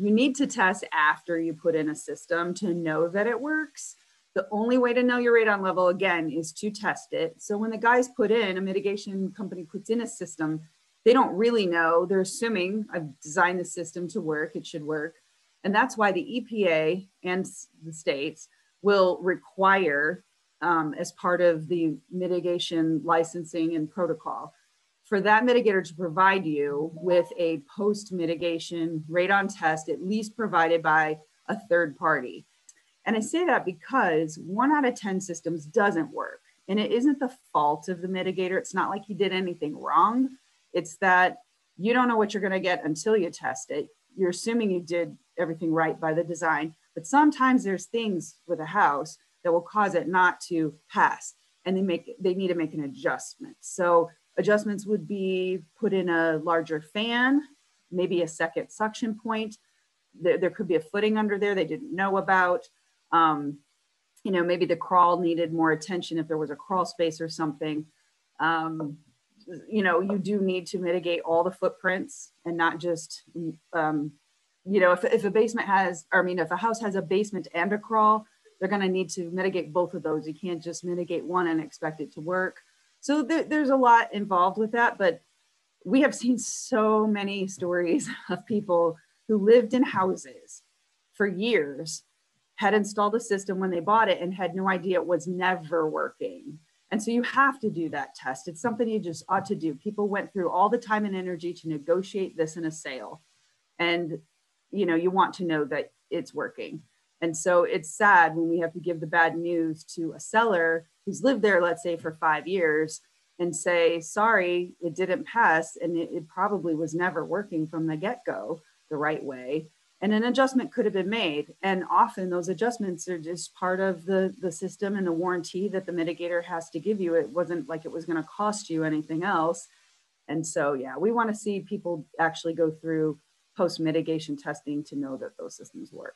You need to test after you put in a system to know that it works. The only way to know your radon level, again, is to test it. So when the guys put in, a mitigation company puts in a system, they don't really know. They're assuming I've designed the system to work, it should work. And that's why the EPA and the states will require, as part of the mitigation licensing and protocol, for that mitigator to provide you with a post-mitigation radon test, at least provided by a third party. And I say that because 1 out of 10 systems doesn't work. And it isn't the fault of the mitigator. It's not like he did anything wrong. It's that you don't know what you're going to get until you test it. You're assuming you did everything right by the design. But sometimes there's things with a house that will cause it not to pass. And they need to make an adjustment. So adjustments would be put in a larger fan, maybe a second suction point. There could be a footing under there they didn't know about. Maybe the crawl needed more attention if there was a crawl space or something. You do need to mitigate all the footprints and not just, if a basement if a house has a basement and a crawl, they're going to need to mitigate both of those. You can't just mitigate one and expect it to work. So there's a lot involved with that, but we have seen so many stories of people who lived in houses for years, had installed a system when they bought it and had no idea it was never working. And so you have to do that test. It's something you just ought to do. People went through all the time and energy to negotiate this in a sale. And, you want to know that it's working. And so it's sad when we have to give the bad news to a seller who's lived there, let's say, for 5 years and say, sorry, it didn't pass. And it probably was never working from the get-go the right way. And an adjustment could have been made. And often those adjustments are just part of the system and the warranty that the mitigator has to give you. It wasn't like it was going to cost you anything else. And so, yeah, we want to see people actually go through post-mitigation testing to know that those systems work.